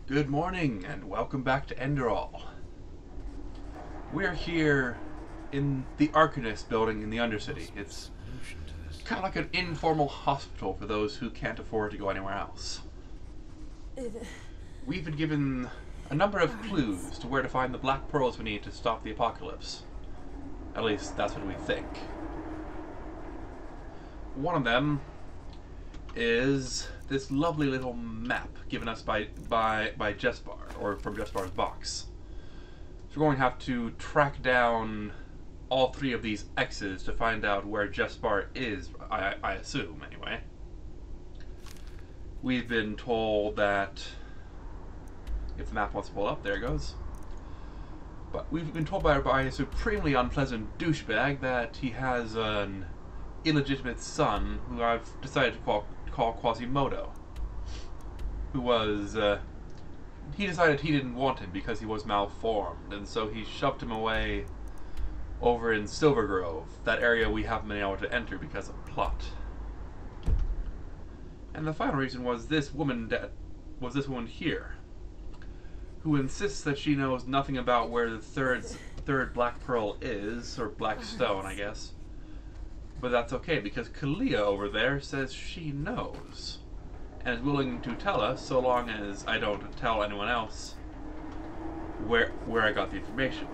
Good morning and welcome back to Enderal. We're here in the Arcanist building in the Undercity. It's kind of like an informal hospital for those who can't afford to go anywhere else. We've been given a number of clues to where to find the black pearls we need to stop the apocalypse. At least that's what we think. One of them is this lovely little map given us by Jesbar, or from Jesbar's box. So we're going to have to track down all three of these X's to find out where Jesbar is, I assume, anyway. We've been told that, if the map wants to pull up, there it goes. But we've been told by a supremely unpleasant douchebag that he has an illegitimate son who I've decided to call Quasimodo. Who was, he decided he didn't want him because he was malformed, and so he shoved him away over in Silvergrove, that area we haven't been able to enter because of plot. And the final reason was this woman here, who insists that she knows nothing about where the third black pearl is, or black stone, I guess. But that's okay, because Kalia over there says she knows, and is willing to tell us, so long as I don't tell anyone else where I got the information.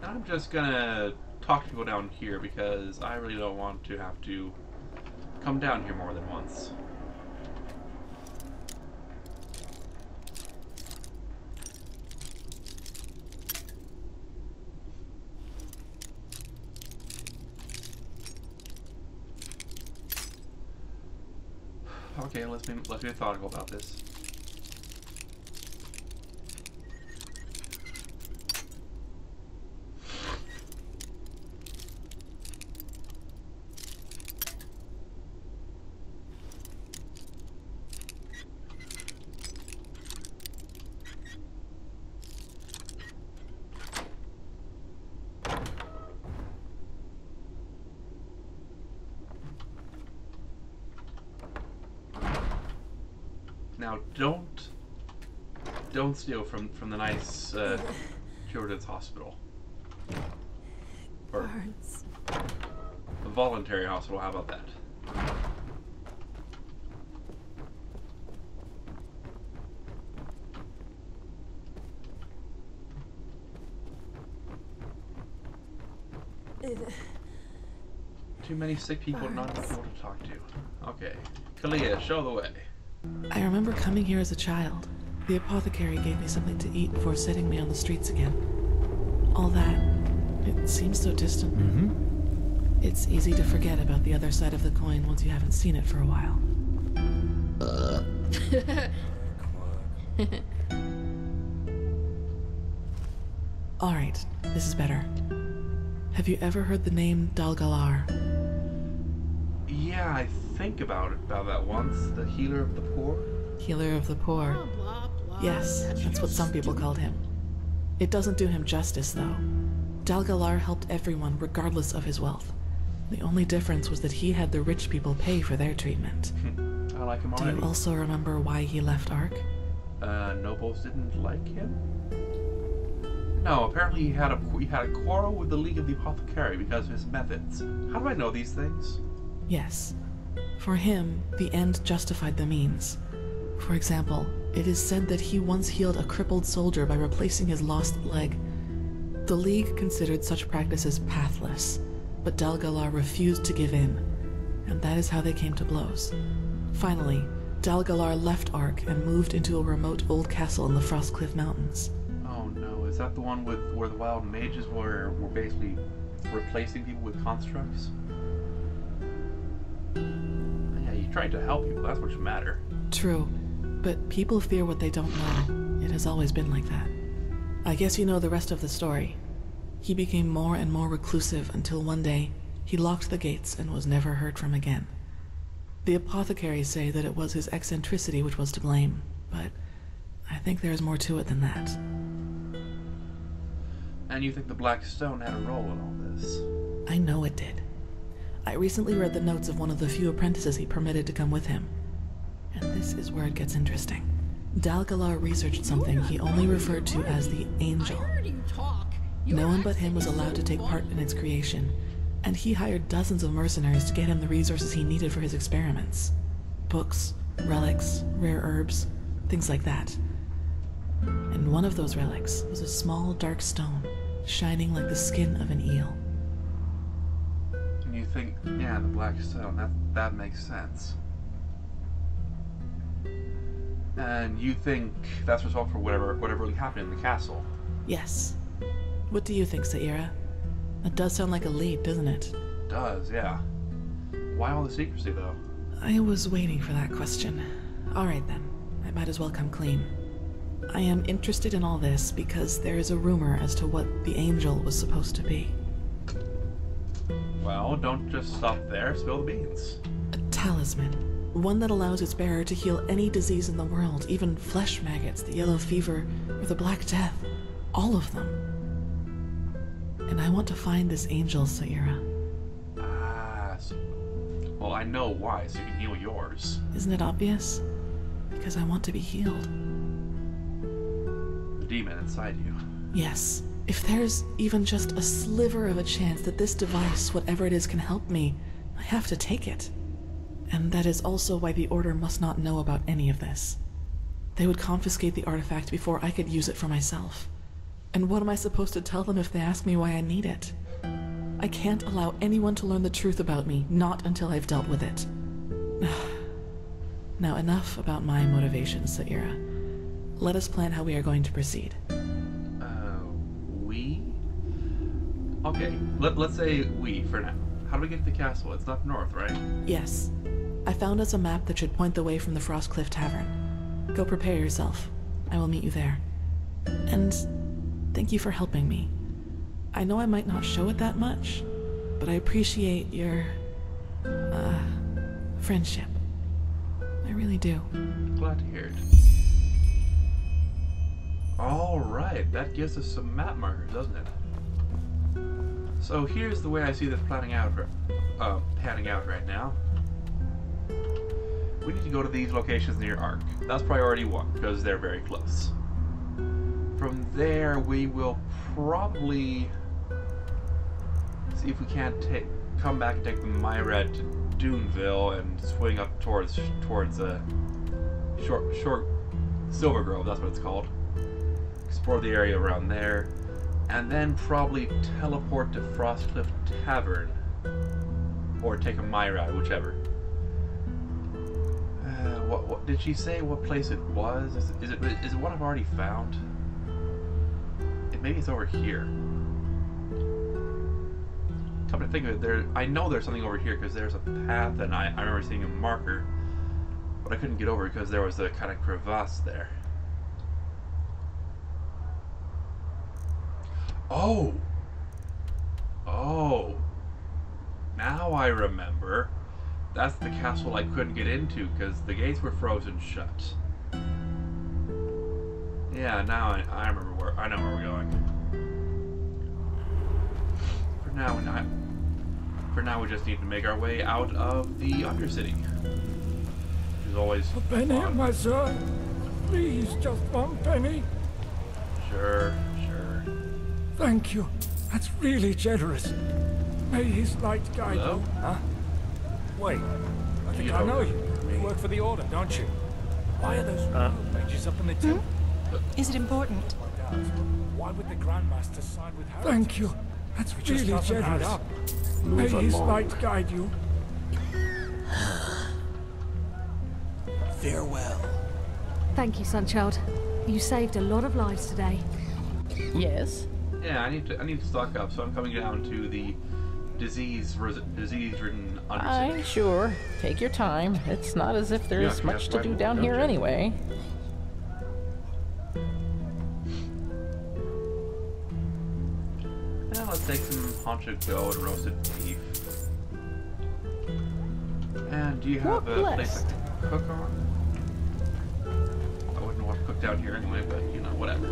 And I'm just gonna talk to people down here, because I really don't want to have to come down here more than once. Okay, let's be methodical about this. Now, don't steal from the nice children's hospital, or a voluntary hospital. How about that? Too many sick people, not enough people to talk to. Okay, Kalia, show the way. I remember coming here as a child. The apothecary gave me something to eat before setting me on the streets again. All that, it seems so distant. It's easy to forget about the other side of the coin once you haven't seen it for a while. Alright, this is better. Have you ever heard the name Dalgalar? Yeah, I think about that once. The healer of the poor? Healer of the poor. Yes, that's what some people called him. It doesn't do him justice, though. Dalgalar helped everyone regardless of his wealth. The only difference was that he had the rich people pay for their treatment. I like him already. Do you also remember why he left Ark? Nobles didn't like him? No, apparently he had a quarrel with the League of the Apothecary because of his methods. How do I know these things? Yes. For him, the end justified the means. For example, it is said that he once healed a crippled soldier by replacing his lost leg. The League considered such practices pathless, but Dalgalar refused to give in, and that is how they came to blows. Finally, Dalgalar left Ark and moved into a remote old castle in the Frostcliff Mountains. Oh no, is that the one where the wild mages were basically replacing people with constructs? Yeah, he tried to help you, that's what should matter. True, but people fear what they don't know. It has always been like that. I guess you know the rest of the story. He became more and more reclusive until one day, he locked the gates and was never heard from again. The apothecaries say that it was his eccentricity which was to blame, but I think there's more to it than that. And you think the Black Stone had a role in all this? I know it did. I recently read the notes of one of the few apprentices he permitted to come with him. And this is where it gets interesting. Dalgalar researched something he only referred to as the Angel. No one but him was allowed to take part in its creation, and he hired dozens of mercenaries to get him the resources he needed for his experiments. Books, relics, rare herbs, things like that. And one of those relics was a small dark stone, shining like the skin of an eel. And you think, yeah, the black stone, that makes sense. And you think that's responsible for whatever really happened in the castle? Yes. What do you think, Saira? That does sound like a lead, doesn't it? It does, yeah. Why all the secrecy, though? I was waiting for that question. Alright then, I might as well come clean. I am interested in all this because there is a rumor as to what the Angel was supposed to be. Well, don't just stop there, spill the beans. A talisman. One that allows its bearer to heal any disease in the world, even flesh maggots, the yellow fever, or the Black Death. All of them. And I want to find this Angel, Saira. Well, I know why, so you can heal yours. Isn't it obvious? Because I want to be healed. The demon inside you. Yes. If there's even just a sliver of a chance that this device, whatever it is, can help me, I have to take it. And that is also why the Order must not know about any of this. They would confiscate the artifact before I could use it for myself. And what am I supposed to tell them if they ask me why I need it? I can't allow anyone to learn the truth about me, not until I've dealt with it. Now enough about my motivations, Saira. Let us plan how we are going to proceed. We? Okay, let's say we for now. How do we get to the castle? It's up north, right? Yes. I found us a map that should point the way from the Frostcliff Tavern. Go prepare yourself. I will meet you there. And thank you for helping me. I know I might not show it that much, but I appreciate your, friendship. I really do. Glad to hear it. Alright, that gives us some map markers, doesn't it? So here's the way I see this panning out right now. We need to go to these locations near Ark. That's priority 1, because they're very close. From there, we will probably see if we can't come back and take the MoreHUD to Duneville and swing up towards short Silver Grove. That's what it's called. Explore the area around there, and then probably teleport to Frostcliff Tavern, or take a MoreHUD, whichever. What did she say? What place it was? Is it one I've already found? Maybe it's over here. Come to think of it, I know there's something over here because there's a path, and I remember seeing a marker, but I couldn't get over because there was a kind of crevasse there. Oh! Now I remember. That's the castle I couldn't get into because the gates were frozen shut. Yeah, now I remember I know where we're going. For now we just need to make our way out of the Undercity. Which is always a penny, my son. Please, just one penny. Sure. Thank you. That's really generous. May his light guide you. Huh? Wait, I think I know you. You work for the Order, don't you? Why are those pages up in the temple? Is it important? Why would the Grandmaster side with Harry? Thank you. That's really generous. May his light guide you. Farewell. Thank you, Sunchild. You saved a lot of lives today. Yes? Yeah, I need to stock up, so I'm coming down to the disease-ridden Undercity. Sure. Take your time. It's not as if there's much to do down here anyway. Now let's take some haunch goat and roasted beef. And do you have a place I can cook on? I wouldn't want to cook down here anyway, but you know, whatever.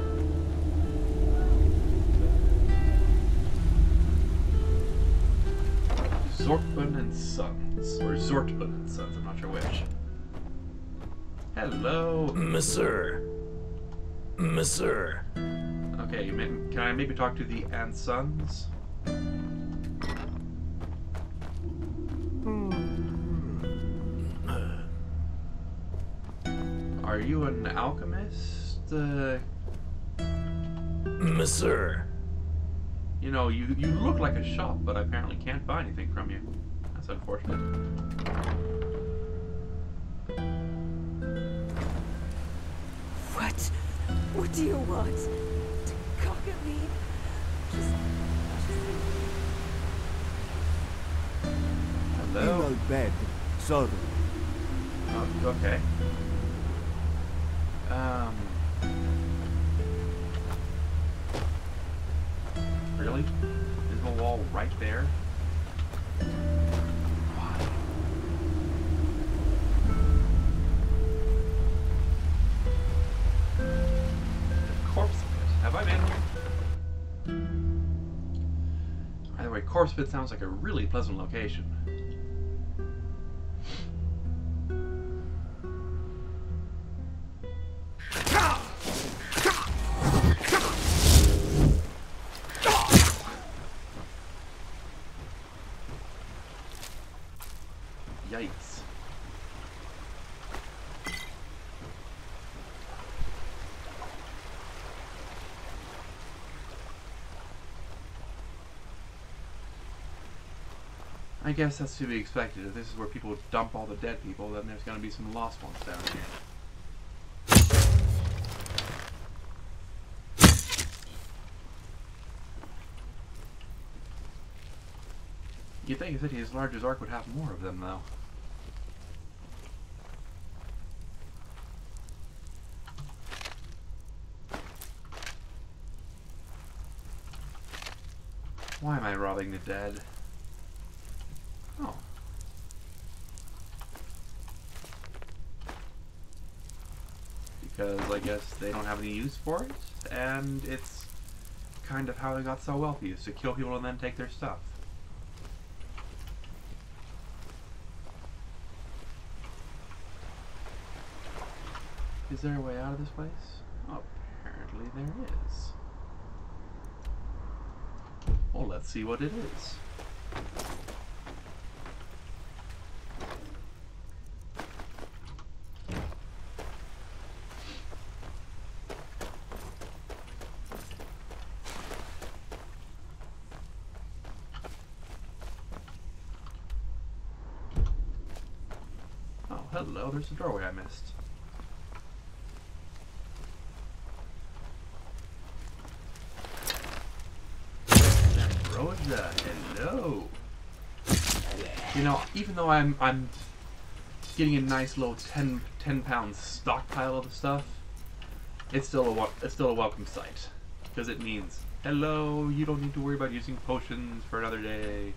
Zortbun and Sons. Or Zortbun and Sons, I'm not sure which. Hello. Monsieur. Monsieur. Okay, can I maybe talk to the and Sons? Are you an alchemist? Monsieur. You know, you look like a shop, but I apparently can't buy anything from you. That's unfortunate. What do you want? To cock at me? Hello? In bed, sorry. Oh, okay. Really? Is the wall right there? Why? The corpse pit. Have I been here? Either way, corpse pit sounds like a really pleasant location. Yikes. I guess that's to be expected. If this is where people dump all the dead people, then there's going to be some lost ones down here. You'd think a city as large as Ark would have more of them, though. Why am I robbing the dead? Oh. Because I guess they don't have any use for it, and it's kind of how they got so wealthy, is to kill people and then take their stuff. Is there a way out of this place? Oh, apparently there is. Well, let's see what it is. Oh, hello, there's a doorway I missed. Hello. You know, even though I'm getting a nice little 10 pound stockpile of the stuff, it's still a welcome sight, because it means hello. You don't need to worry about using potions for another day.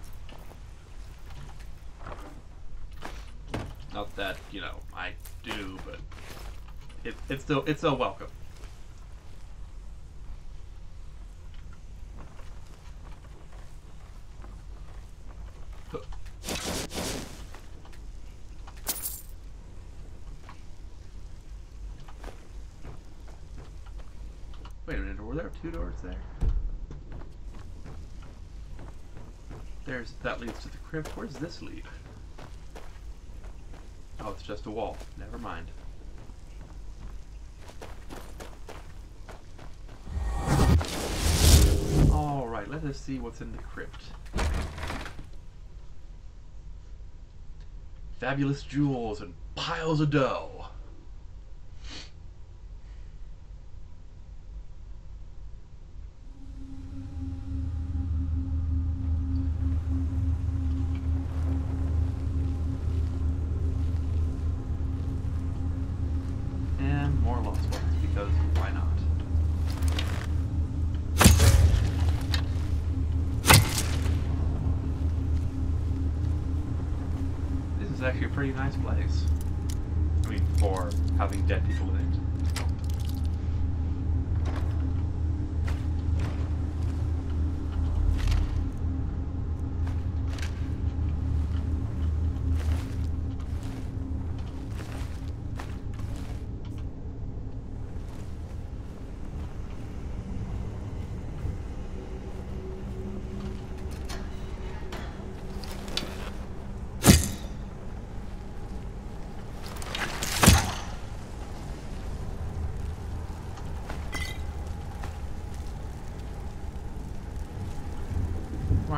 Not that, you know, I do, but it's still welcome. Wait a minute, were there 2 doors there? That leads to the crypt. Where's this lead? Oh, it's just a wall. Never mind. Alright, let us see what's in the crypt. Fabulous jewels and piles of dough. And more lost ones, because why not? This is actually a pretty nice place. I mean, for having dead people in it.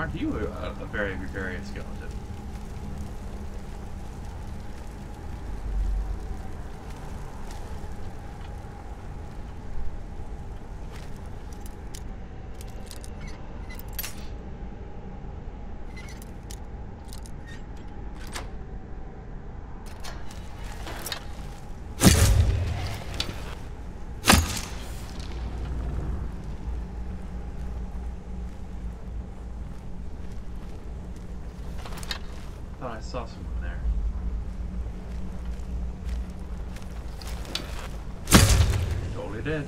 Aren't you a very gregarious skeleton? I saw someone there. Totally did.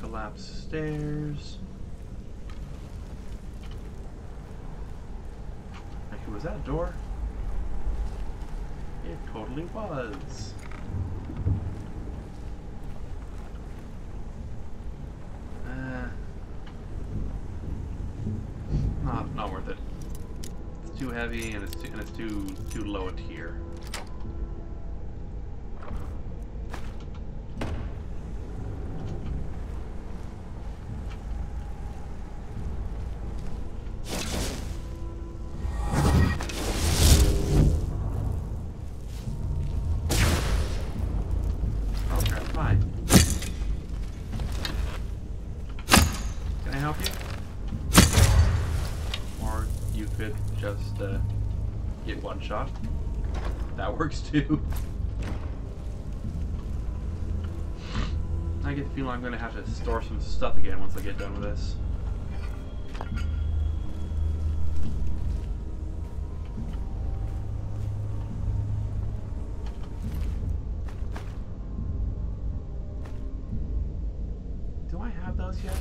Collapsed stairs. Actually, was that a door? It totally was. Not worth it. It's too heavy and it's too low a tier. Okay, fine. Can I help you? You could just get one shot. That works too. I get the feeling I'm going to have to store some stuff again once I get done with this. Do I have those yet?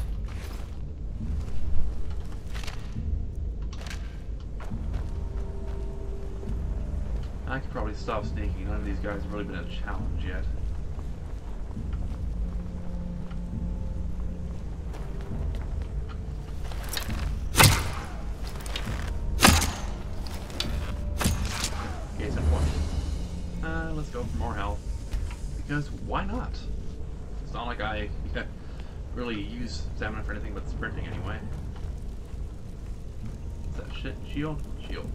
I could probably stop sneaking. None of these guys have really been a challenge yet. Case in point. Let's go for more health. Because why not? It's not like I really use stamina for anything but sprinting anyway. What's that shit? Shield? Shield.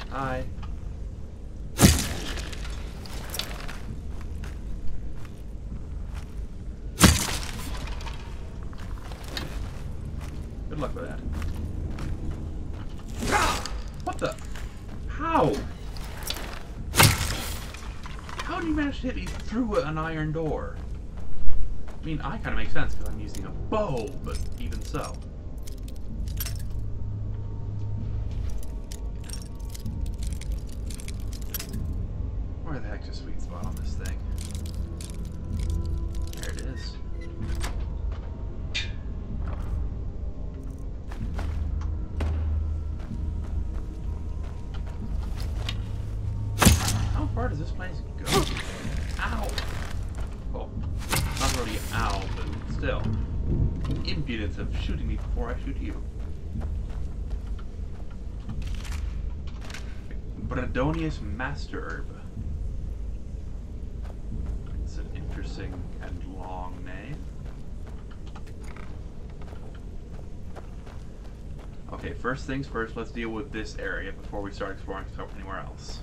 Hi. Good luck with that. What the? How? How do you manage to hit me through an iron door? I mean, I kind of makes sense because I'm using a bow, but even so. Where the heck's your sweet spot on this thing? There it is. How far does this place go? Ow! Well, not really ow, but still. Impudence of shooting me before I shoot you. Bredonius Master Herb. It's an interesting and long name. Okay, first things first, let's deal with this area before we start exploring anywhere else.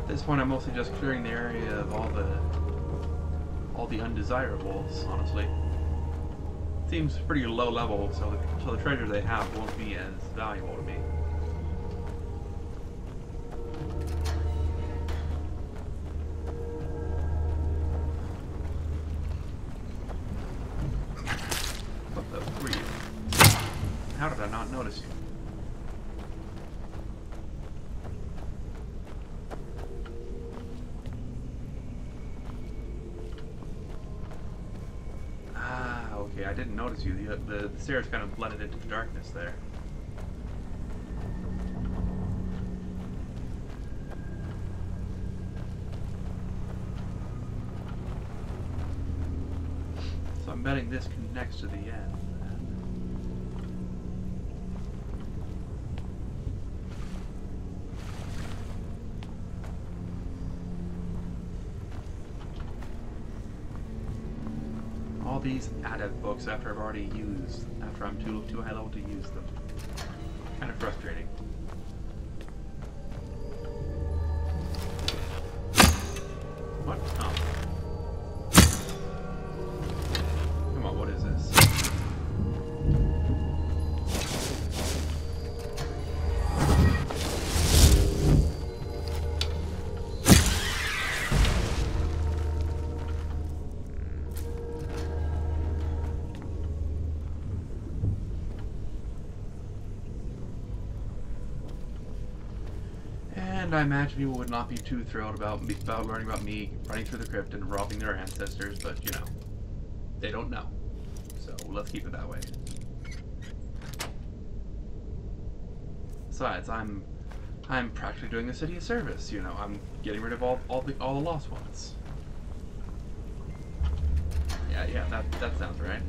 At this point, I'm mostly just clearing the area of all the undesirables, honestly. Seems pretty low level, so the treasure they have won't be as valuable to me. notice you. Ah, okay, I didn't notice you. The stairs kind of blended into the darkness there. So I'm betting this connects to the end. All these added books after I'm too high level to use them. Kind of frustrating. What? Oh. Come on, what is this? And I imagine people would not be too thrilled about learning about me running through the crypt and robbing their ancestors, but you know, they don't know. So let's keep it that way. Besides, I'm practically doing the city a service. You know, I'm getting rid of all the lost ones. Yeah, that sounds right.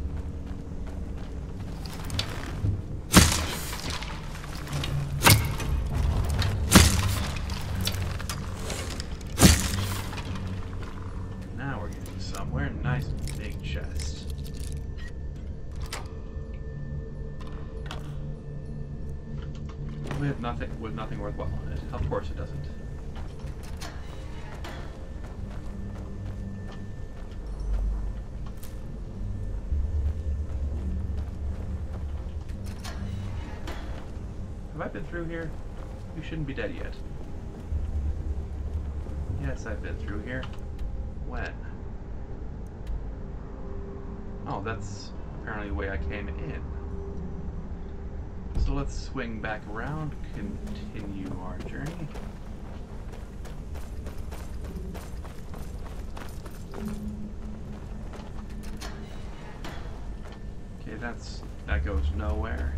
Now we're getting somewhere. Nice big chest. With nothing worthwhile on it. Of course it doesn't. Have I been through here? You shouldn't be dead yet. Yes, I've been through here. When? Oh, that's apparently the way I came in. So let's swing back around, continue our journey. Okay, that goes nowhere.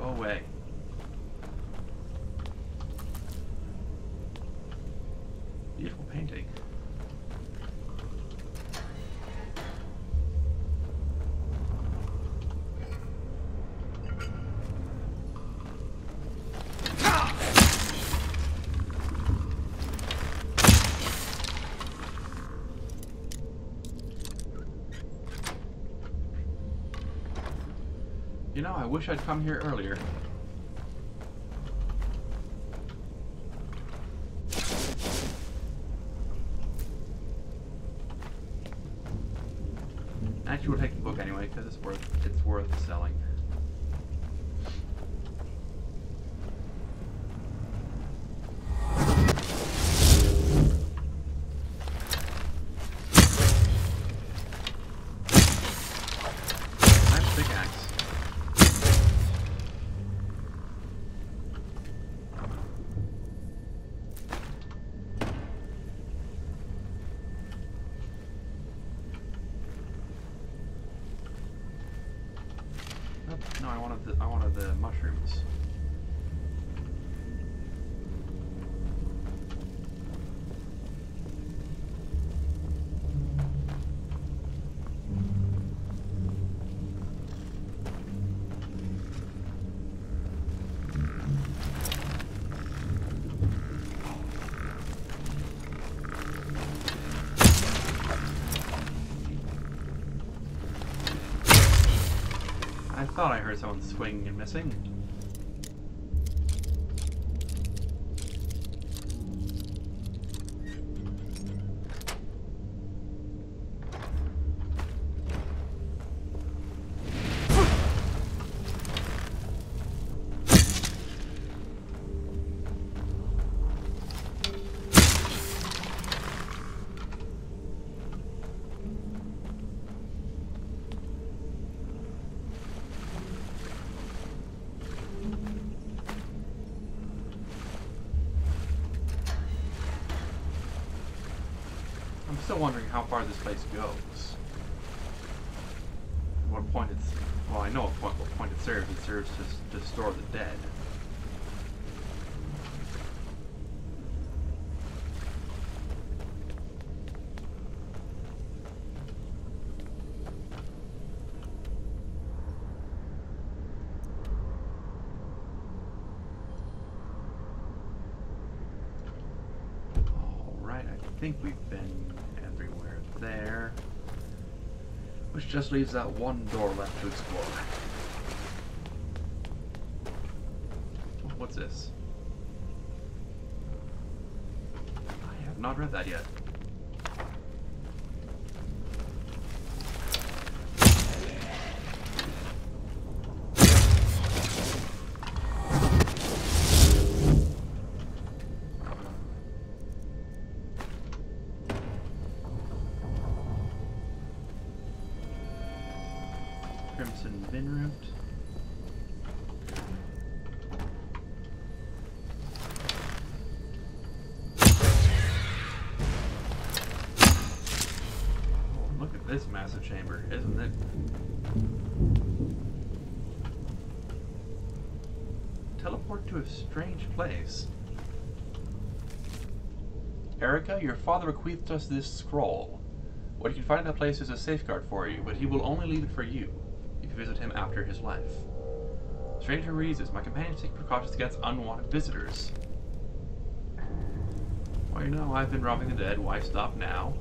Away. Beautiful painting. You know, I wish I'd come here earlier. Actually, we'll take the book anyway because it's worth selling. Nice pickaxe. No, I wanted the mushrooms. I thought I heard someone swinging and missing. still wondering how far this place goes. At what point it's... Well, I know what point it serves. It serves to store the dead. I think we've been everywhere there, which just leaves that one door left to explore. What's this? I have not read that yet. Crimson bin root. Oh, look at this massive chamber, isn't it? Teleport to a strange place. Erica, your father bequeathed us this scroll. What you can find in that place is a safeguard for you, but he will only leave it for you if you visit him after his life. Stranger reads this. My companions take precautions against unwanted visitors. Well, you know, I've been robbing the dead. Why stop now?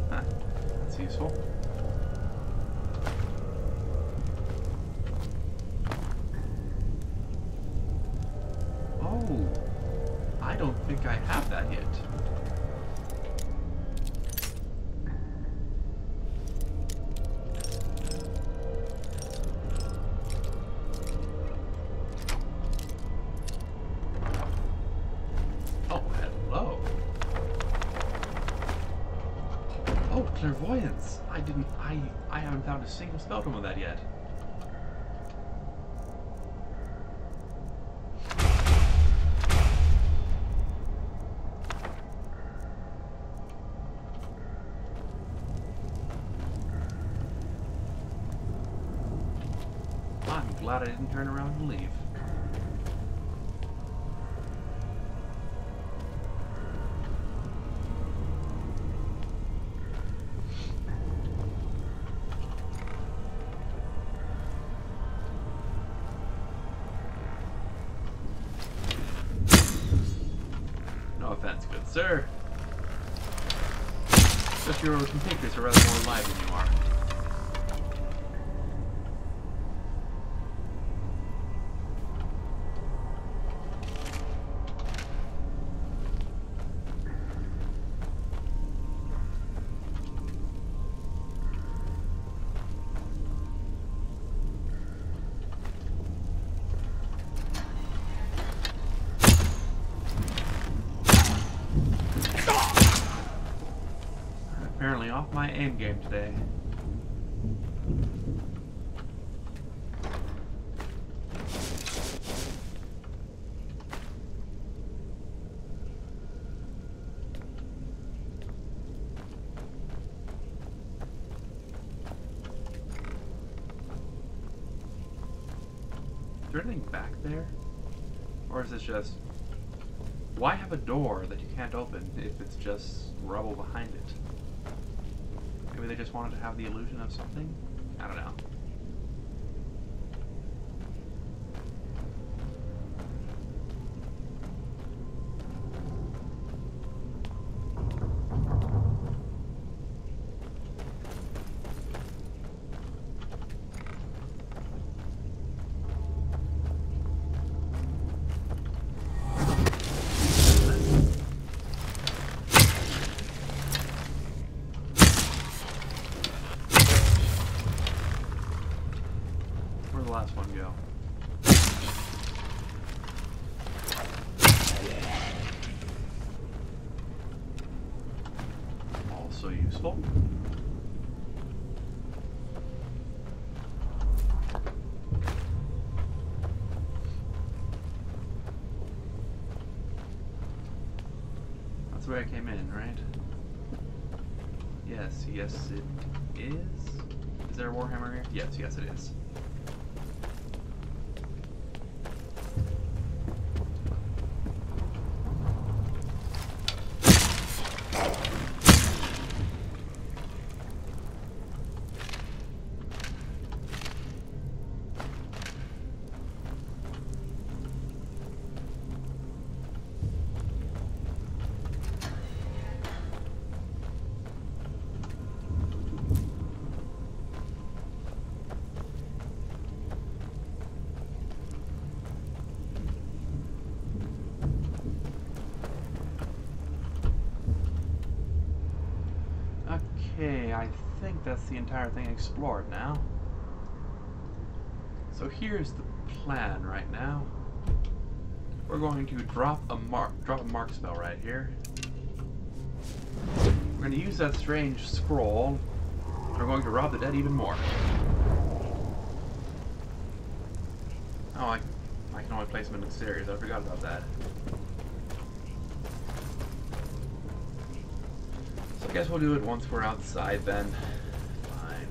Huh. That's useful. Oh, I don't think I have that yet. Oh, hello. Oh, clairvoyance. I haven't found a single spell from that yet. I'm glad I didn't turn around and leave. No offense, good sir. But your compatriots are rather more alive than you are. Apparently off my aim game today. Is there anything back there? Or is this just... Why have a door that you can't open if it's just rubble behind it? Maybe they just wanted to have the illusion of something? I don't know. Where'd the last one go? Also useful. That's the way I came in, right? Yes, yes it is. Is there a Warhammer here? Yes, yes it is. Okay, I think that's the entire thing explored now. So here's the plan right now. We're going to drop a mark spell right here. We're going to use that strange scroll. We're going to rob the dead even more. Oh, I can only place them in exteriors. I forgot about that. So I guess we'll do it once we're outside then. Fine.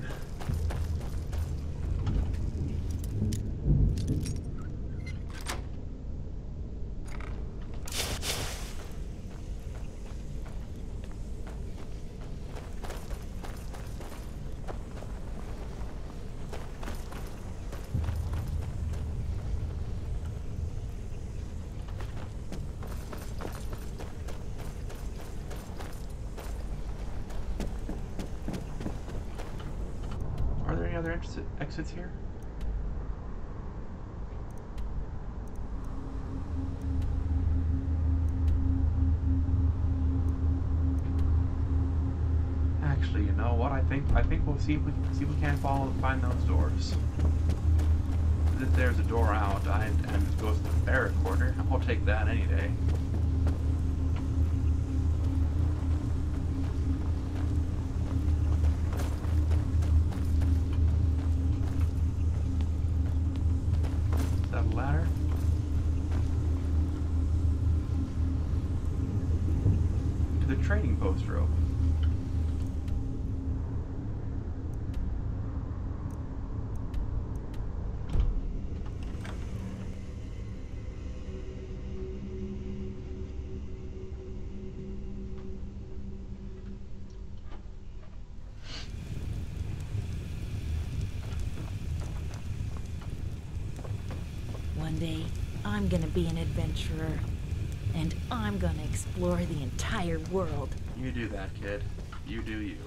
Are there any other exits here? Actually, you know what? I think we'll see if we can't find those doors. If there's a door out and it goes to the barrack quarter, I'll take that any day. Is that a ladder? To the trading post rope. One day, I'm gonna be an adventurer, and I'm gonna explore the entire world. You do that, kid. You do you.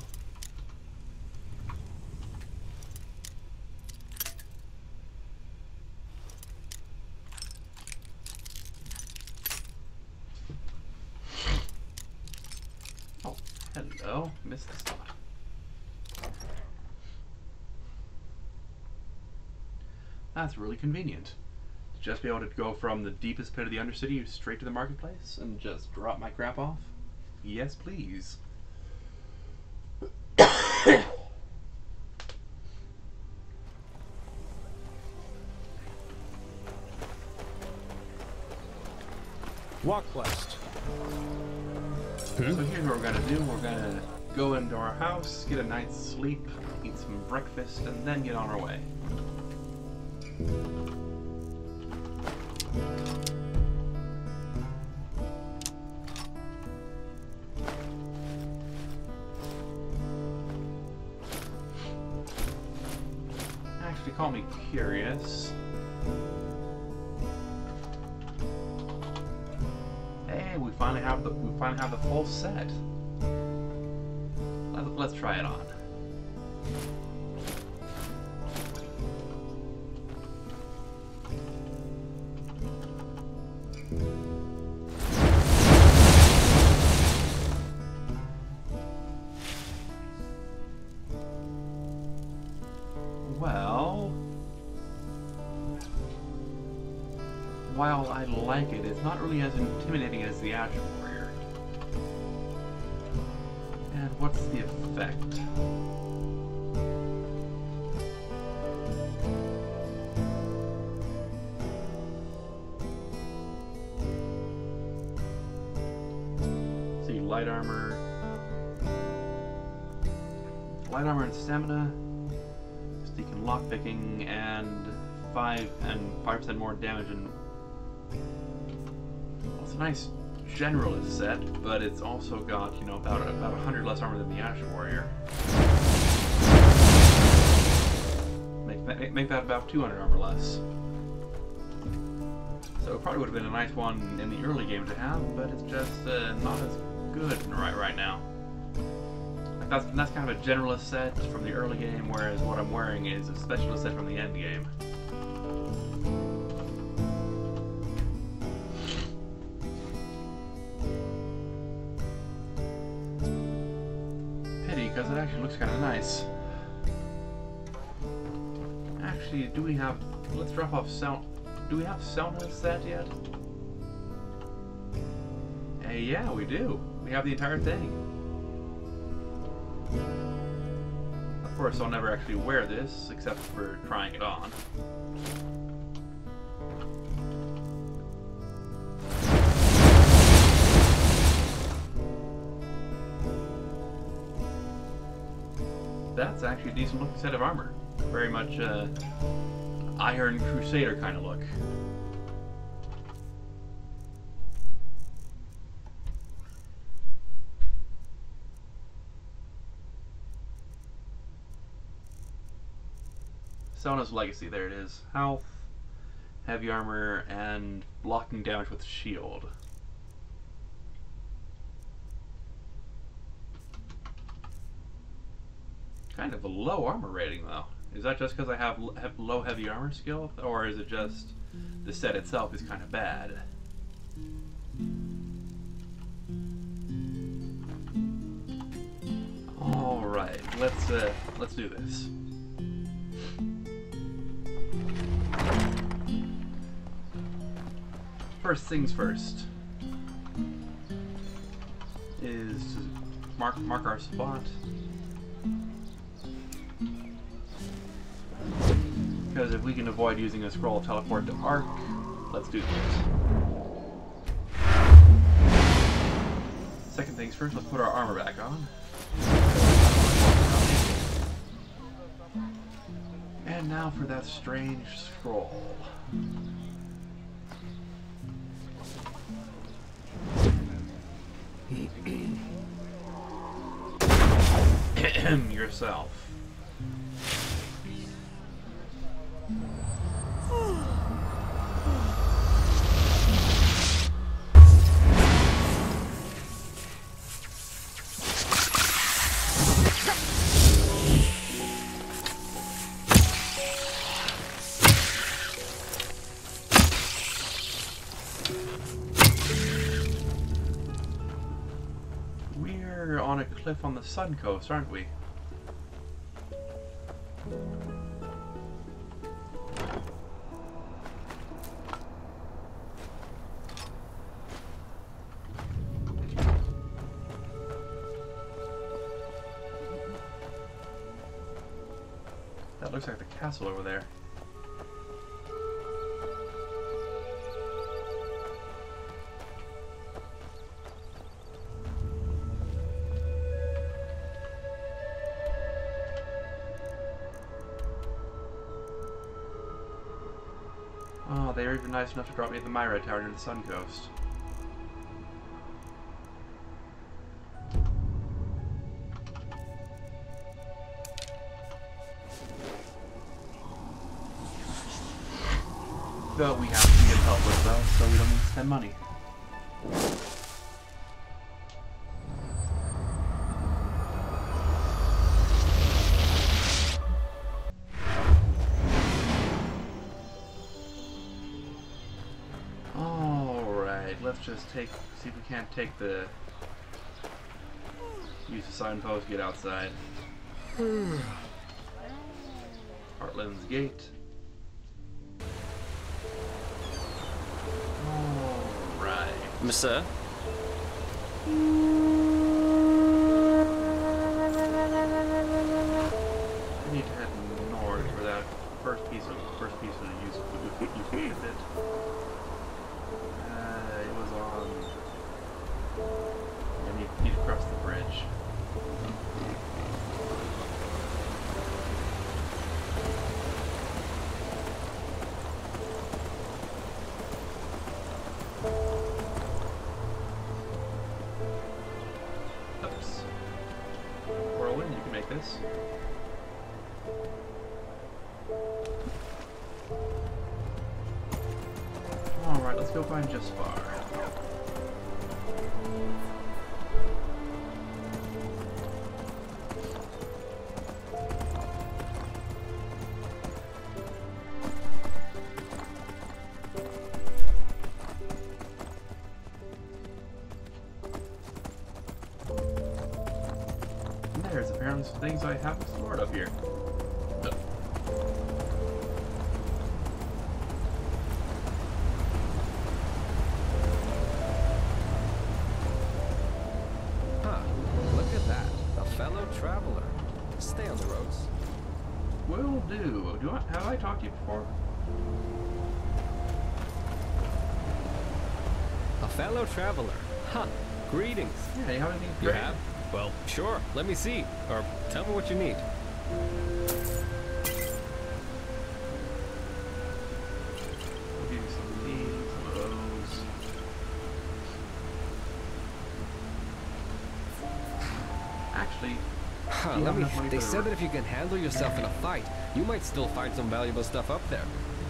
Oh, hello. Missed the spot. That's really convenient. Just be able to go from the deepest pit of the Undercity straight to the marketplace and just drop my crap off? Yes, please. Walk blessed. So here's what we're gonna do. We're gonna go into our house, get a night's sleep, eat some breakfast, and then get on our way. Actually, call me curious. Hey, we finally have the full set. Let's try it on. Well, while I like it, it's not really as intimidating as the Action Warrior. And what's the effect? See, light armor. Light armor and stamina. Sneaking lockpicking and 5% more damage and well, it's a nice generalist set, but it's also got, you know, about 100 less armor than the Ash Warrior. Make that about 200 armor less. So it probably would have been a nice one in the early game to have, but it's just not as good right now. Like that's kind of a generalist set from the early game, whereas what I'm wearing is a specialist set from the end game. Pity, because it actually looks kind of nice. Actually, do we have... Let's drop off sound... Do we have Selma's set yet? Yeah, we do. We have the entire thing. Of course, I'll never actually wear this, except for trying it on. That's actually a decent looking set of armor. Very much Iron Crusader kind of look. Selna's Legacy, there it is. Health, heavy armor, and blocking damage with shield. Kind of a low armor rating though. Is that just because I have low heavy armor skill, or is it just the set itself is kind of bad? All right, let's do this. First things first is to mark our spot. Because if we can avoid using a scroll teleport to Arc, let's do this. Second things first, let's put our armor back on. And now for that strange scroll. Yourself. We're on a cliff on the Sun Coast, aren't we? That looks like the castle over there. Oh, they were even nice enough to drop me at the Myra Tower near the Sun Coast. Though we have to get help with those, so we don't need to spend money. Let's just see if we can't take the... use the signpost, get outside. Heartland's Gate. Alright. Monsieur? I need to head north for that first piece of use it. It was on... I need to this. Alright, let's go find Jespar. There's apparently some things I haven't explored up here. Look at that. A fellow traveler. Stay on the roads. Will do. Have I talked to you before? A fellow traveler. Huh. Greetings. Yeah, you have anything You great? have? Well, sure. Let me see. Or tell me what you need. I'll give you some of these, some of those. Actually, Huh, they said that if you can handle yourself in a fight, you might still find some valuable stuff up there.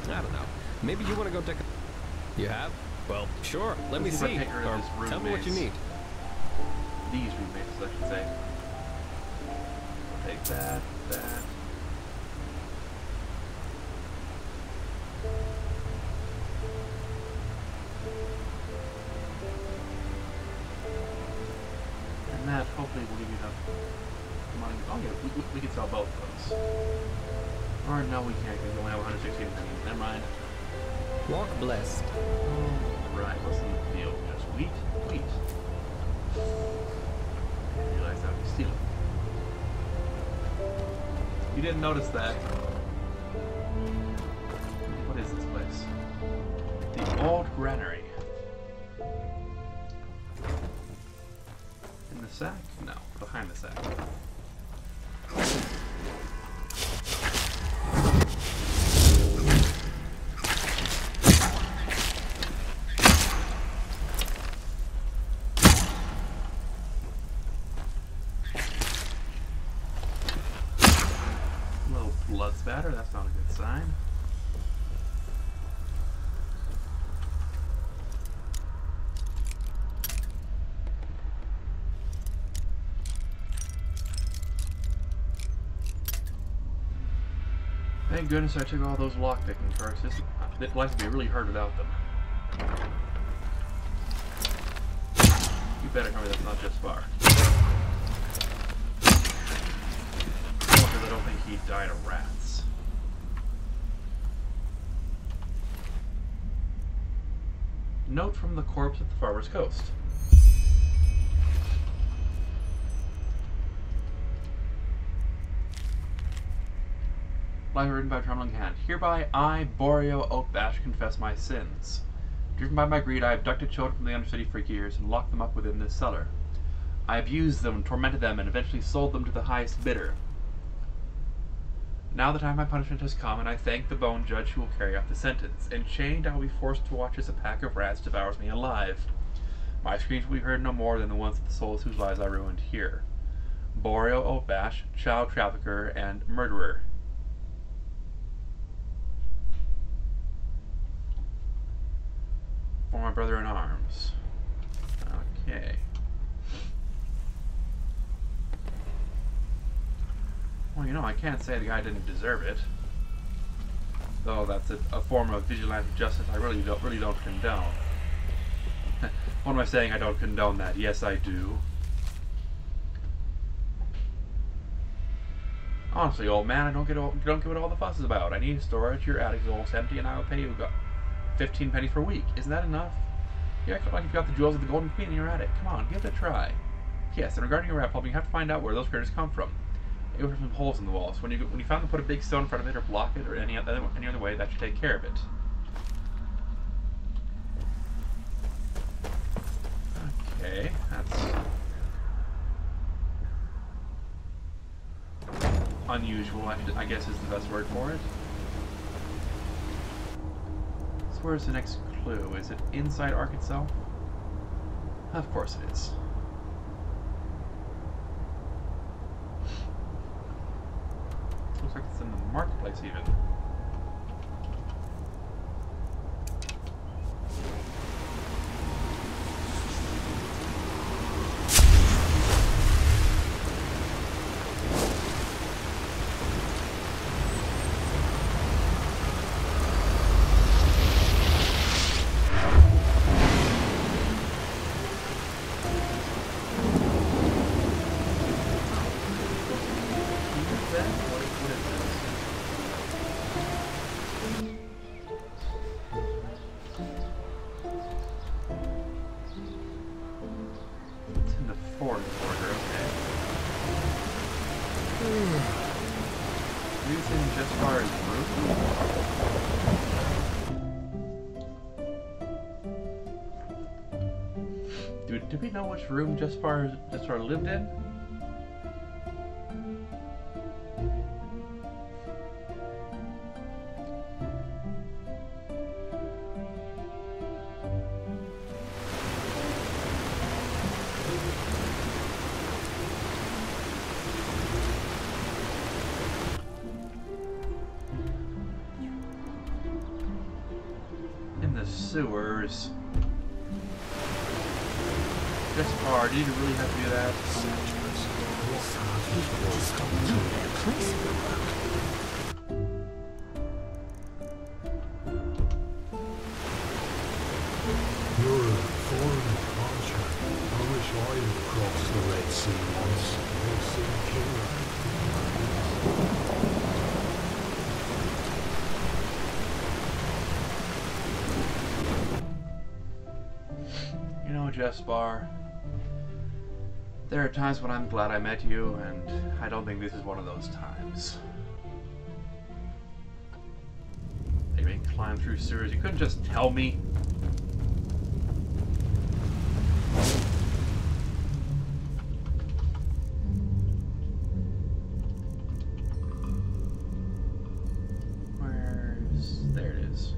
I don't know. Maybe you want to go take a... You have? Well, sure. Let me see. Or tell me what you need. These roommates, I should say. Take that, that. And that hopefully will give you enough money. Oh yeah, we can sell both of those. Or no, we can't because we only have 116 pennies. Never mind. Walk blessed. Right, what's in the field? Just wheat? Wheat. I didn't realize that was stealing. You didn't notice that. What is this place? The old granary. In the sack? No, behind the sack. Blood spatter, that's not a good sign. Thank goodness I took all those lockpicking perks. This life would be really hard without them. You better tell me that's not just bar. I don't think he died of rats. Note from the corpse at the farmer's coast. Letter written by a trembling hand. Hereby I, Boreal Oakbash, confess my sins. Driven by my greed, I abducted children from the Undercity for years and locked them up within this cellar. I abused them, tormented them, and eventually sold them to the highest bidder. Now the time of my punishment has come, and I thank the bone judge who will carry out the sentence. Enchained, I will be forced to watch as a pack of rats devours me alive. My screams will be heard no more than the ones of the souls whose lives I ruined here. Boreal Oakbash, child trafficker, and murderer. For my brother in arms. Okay. Well, you know, I can't say the guy didn't deserve it. Though that's a form of vigilante justice I really don't condone. What am I saying? I don't condone that. Yes, I do. Honestly, old man, I don't get what all the fuss is about. I need storage. Your attic is almost empty, and I will pay you 15 pennies per week. Isn't that enough? You act like you've got the jewels of the Golden Queen in your attic. Come on, give it a try. Yes, and regarding your rat problem, you have to find out where those critters come from. They go from some holes in the walls. When you find them, put a big stone in front of it, or block it, or any other way. That should take care of it. Okay, that's unusual, I guess is the best word for it. So where's the next clue? Is it inside Ark itself? Of course it is. Looks like it's in the marketplace even. Do we know which room Jespar lived in? In the sewers. Jespar, did you really have to do that? You're a foreigner, aren't you? I wish I had crossed the Red Sea once. Red Sea killer. You know, Jespar, there are times when I'm glad I met you, and I don't think this is one of those times. They may climb through sewers. You couldn't just tell me. There it is.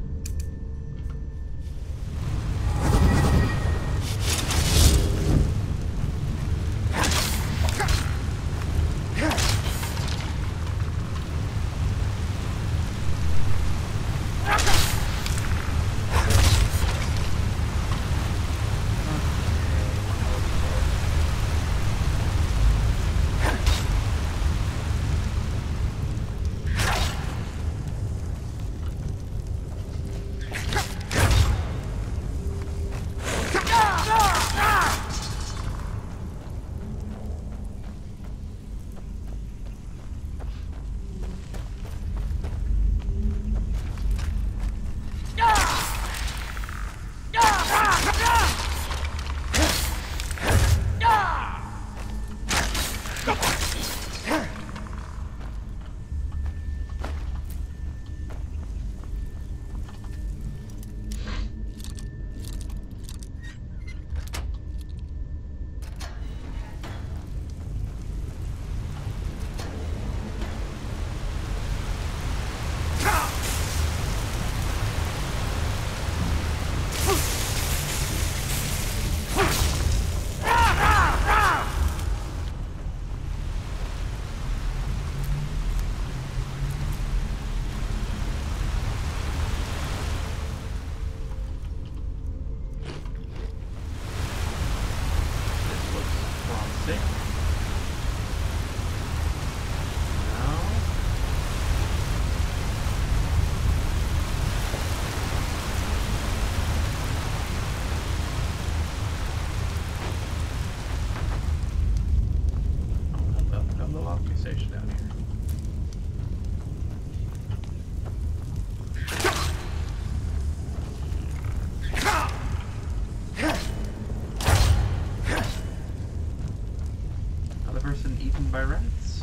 By rats?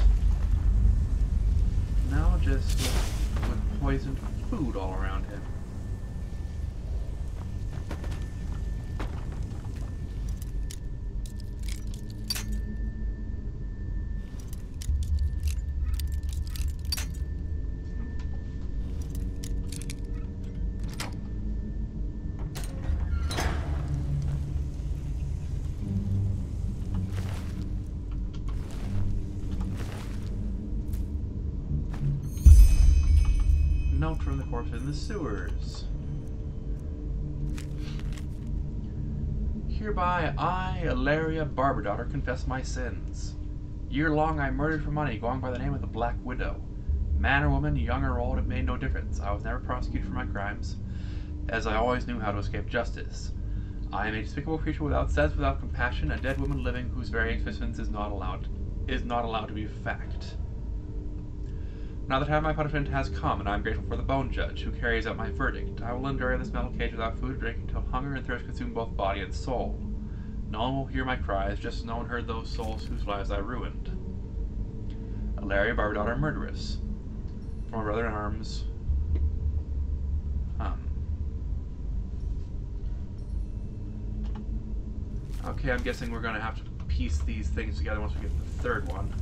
Now just with poisoned food all around him. Note from the corpse in the sewers. Hereby I, Ilaria Barberdaughter, confess my sins. Year long I murdered for money, going by the name of the Black Widow. Man or woman, young or old, it made no difference. I was never prosecuted for my crimes, as I always knew how to escape justice. I am a despicable creature without sense, without compassion, a dead woman living whose very existence is not allowed to be a fact. Now the time of my punishment has come, and I am grateful for the Bone Judge, who carries out my verdict. I will endure in this metal cage without food or drink until hunger and thirst consume both body and soul. No one will hear my cries, just as no one heard those souls whose lives I ruined. Ilaria Barberdaughter, murderess. For my brother in arms. Okay, I'm guessing we're gonna have to piece these things together once we get to the third one.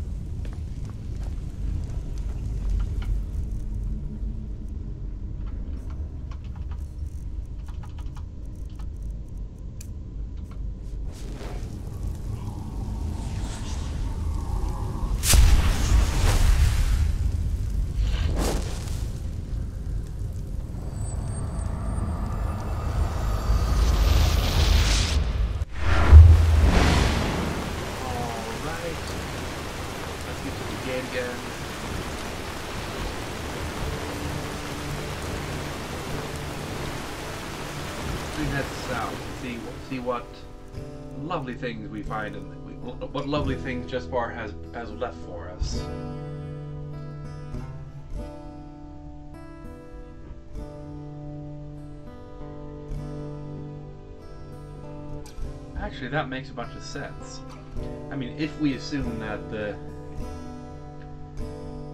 See what lovely things we find, and what lovely things Just Bar has left for us. Actually, that makes a bunch of sense. I mean, if we assume that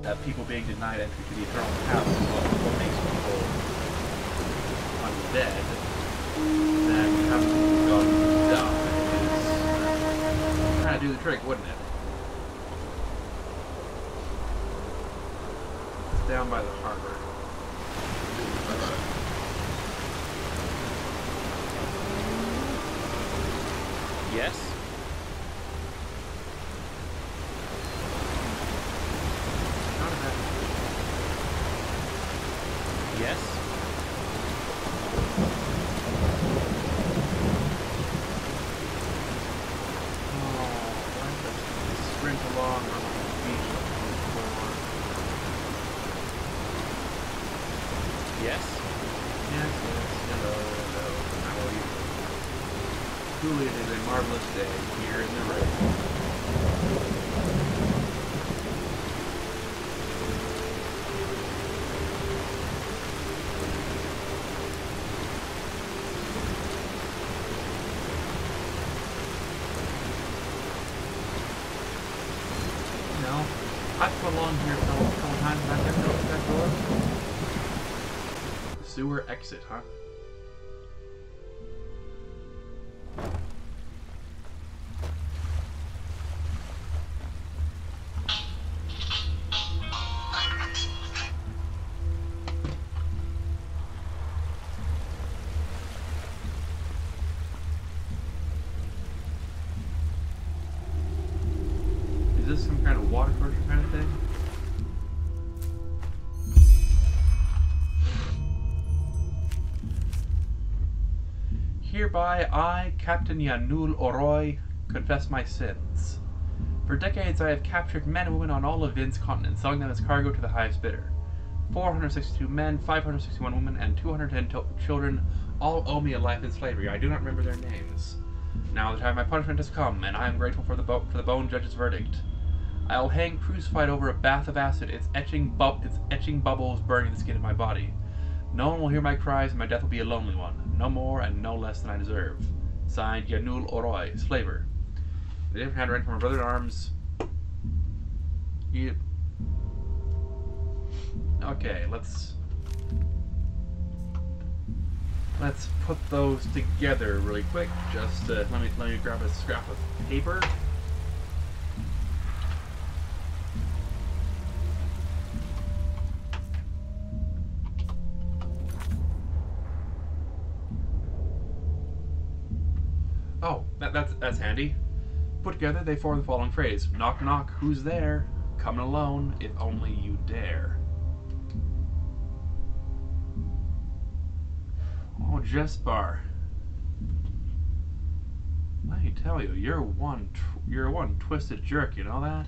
that people being denied entry to the Eternal House is what makes people undead, then having to go and die is kind of do the trick, wouldn't it? It's down by the harbor. Yes? Not a bad. Yes? Along on the beach before. Yes? Yes, hello. How are you? Truly it is a marvelous day here in the rain. I've come along here a couple times and I've never opened that door. Sewer exit, huh? Is this some kind of water torture kind of thing? Hereby I, Captain Yanul Oroi, confess my sins. For decades I have captured men and women on all of Vin's continents, selling them as cargo to the highest bidder. 462 men, 561 women, and 210 children all owe me a life in slavery. I do not remember their names. Now the time of my punishment has come, and I am grateful for the Bone Judge's verdict. I will hang crucified over a bath of acid, its etching bubbles burning the skin of my body. No one will hear my cries, and my death will be a lonely one. No more and no less than I deserve. Signed, Yanul Oroi, slaver. The different handwriting from my brother in arms. Yep. Okay, let's put those together really quick. Just let me grab a scrap of paper. Oh, that's handy. Put together, they form the following phrase: knock knock, who's there? Coming alone, if only you dare. Oh, Jespar. Let me tell you, you're one twisted jerk. You know that?